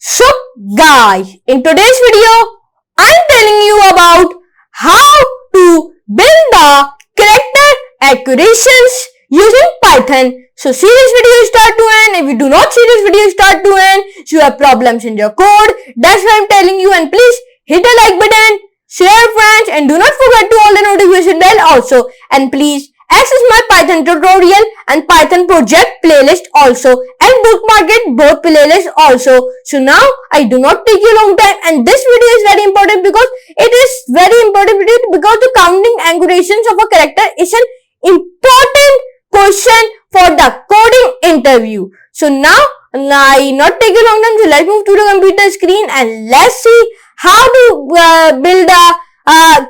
So guys, in today's video, I'm telling you about how to build the character accurations using Python. So see this video start to end. If you do not see this video start to end, you have problems in your code. That's why I'm telling you, and please hit the like button, share friends, and do not forget to on the notification bell also. And please access my Python tutorial and Python project playlist also, and bookmark it both playlists also. So now I do not take you long time, and this video is very important because it is very important because the counting angulations of a character is an important question for the coding interview. So now I not take you long time, so let's move to the computer screen and let's see how to build a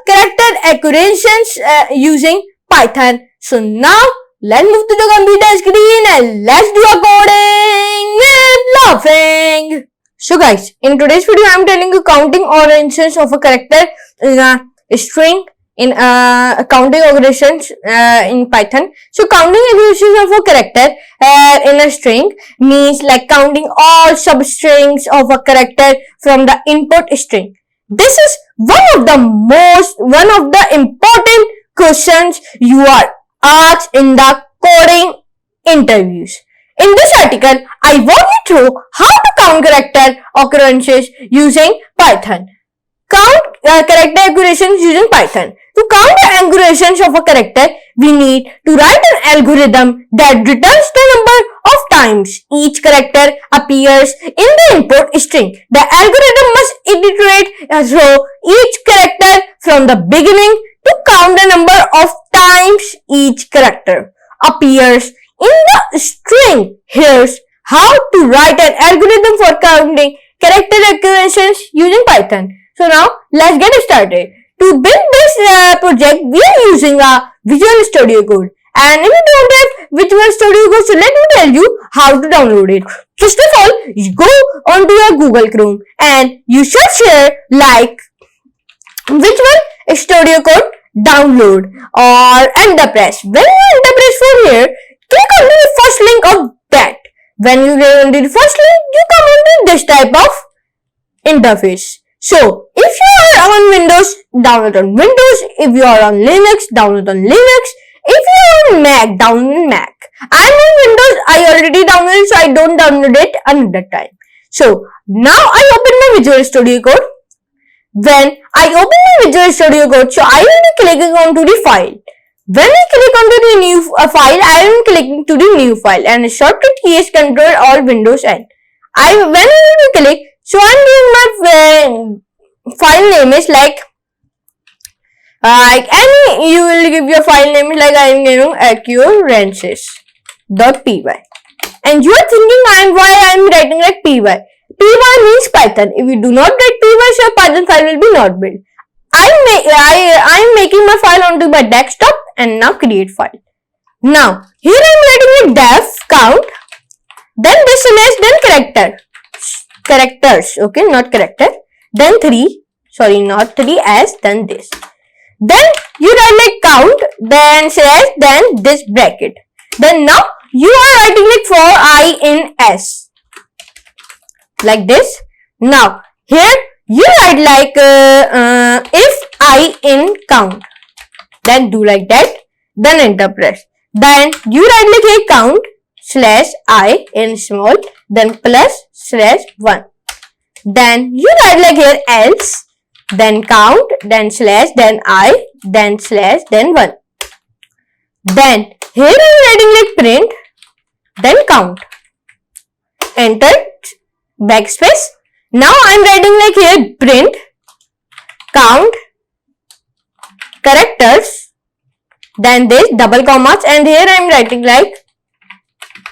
character accurations using Python. So now let's move to the computer screen and let's do a coding with laughing. So guys, in today's video I'm telling you counting operations of a character in a string in counting operations in Python. So counting operations of a character in a string means like counting all substrings of a character from the input string. This is one of the important questions you are asked in the coding interviews. In this article, I walk you through how to count character occurrences using Python. Count character accurations using Python. To count the accurations of a character, we need to write an algorithm that returns the number of times each character appears in the input string. The algorithm must iterate through each character from the beginning to count the number of times each character appears in the string. Here's how to write an algorithm for counting character accurations using Python. So now let's get started. To build this project, we are using a Visual Studio Code. And if you don't have Visual Studio Code, so let me tell you how to download it. First of all, you go onto your Google Chrome and you should share like Visual Studio Code download or enter press. When you enter press from here, click on the first link of that. When you get on the first link, you come onto this type of interface. So, if you are on Windows, download on Windows. If you are on Linux, download on Linux. If you are on Mac, download Mac. I'm on Windows, I already downloaded, so I don't download it another time. So, now I open my Visual Studio Code. When I open my Visual Studio Code, so I will be clicking onto the file. When I click onto the new file, I am clicking to the new file, and the shortcut key is Control Alt Windows N. When I will click, so I'm giving my file name is like any you will give your file name is like I am giving accuracies.py, and you are thinking why I am writing like py. Py means Python. If you do not write py, so Python file will be not built. I am making my file onto my desktop and now create file. Now here I am writing a def count, then this slash, then characters, okay, not character, then 3, sorry, not 3s, then this. Then you write like count, then slash, then this bracket. Then now you are writing like for I in s, like this. Now here you write like if I in count, then do like that, then enter press. Then you write like a count slash I in small, then plus slash 1. Then you write like here else, then count, then slash, then I, then slash, then 1. Then here I am writing like print, then count. Enter backspace. Now I am writing like here print, count, characters, then this double commas, and here I am writing like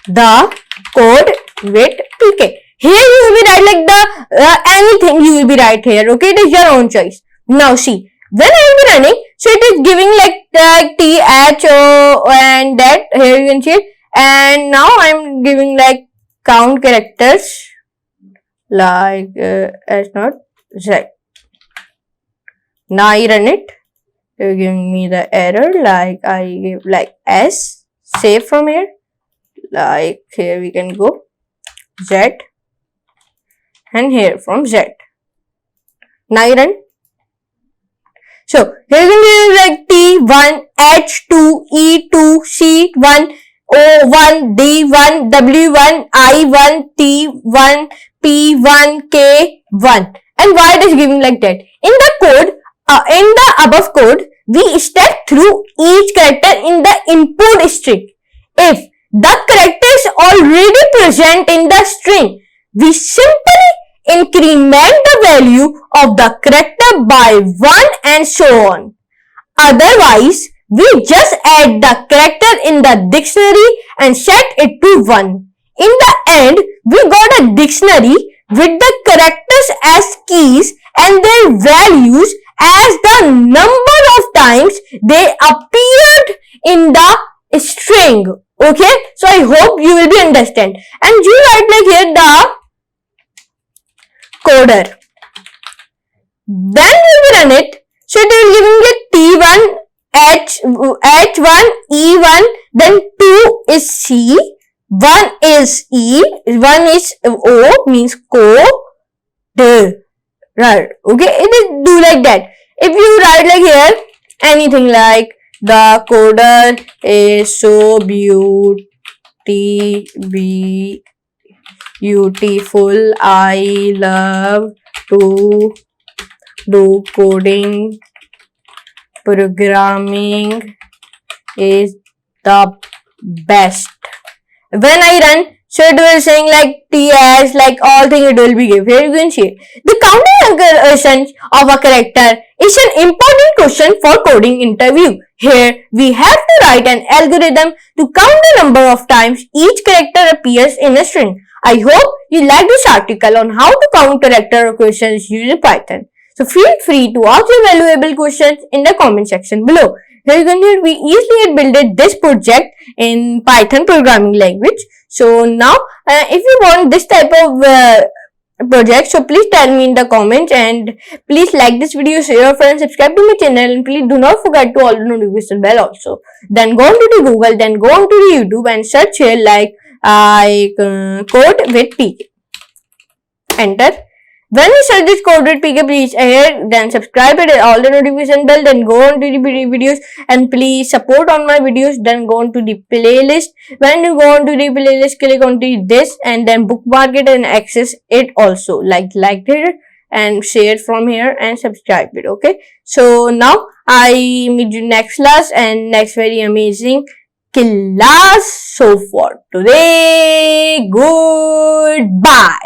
the code with pk. Here you will be write like the anything you will be write here, okay, it is your own choice. Now see, when I will be running, so it is giving like the t, h, o and that, here you can see it, and now I am giving like count characters like as not z. Now I run it, you're giving me the error like I give like s, save from here, like here we can go z, and here from Z. Now you run. So here is going to be like T1, H2, E2, C1, O1, D1, W1, I1, T1, P1, K1. And why it is giving like that? In the code, in the above code, we step through each character in the input string. If the character is already present in the string, we simply increment the value of the character by 1 and so on. Otherwise, we just add the character in the dictionary and set it to 1. In the end, we got a dictionary with the characters as keys and their values as the number of times they appeared in the string. Okay, so I hope you will be understand. And you write like here the coder. Then we will run it. So it is giving it T1, H1, E1, then 2 is C, 1 is E, 1 is O, means coder. Right. Okay, it is do like that. If you write like here, anything like the coder is so beautiful, I love to do coding, programming is the best. When I run, so it will saying like TS, like all things it will be given. Here you can see the counting occurrence of a character is an important question for coding interview. Here we have to write an algorithm to count the number of times each character appears in a string. I hope you like this article on how to count character questions using Python. So feel free to ask your valuable questions in the comment section below. Here you can see we easily built this project in Python programming language. So now if you want this type of project, so please tell me in the comments, and please like this video, share your friends, subscribe to my channel, and please do not forget to all the notification bell also. Then go on to the Google, then go on to the YouTube and search here like code with PK. Enter. When you search this code with PK, please here, then subscribe it, all the notification bell, then go on to the videos, and please support on my videos, then go on to the playlist. When you go on to the playlist, click on to this and then bookmark it and access it also, like it and share it from here and subscribe it. Okay, so now I meet you next class and next very amazing class. So for today, goodbye.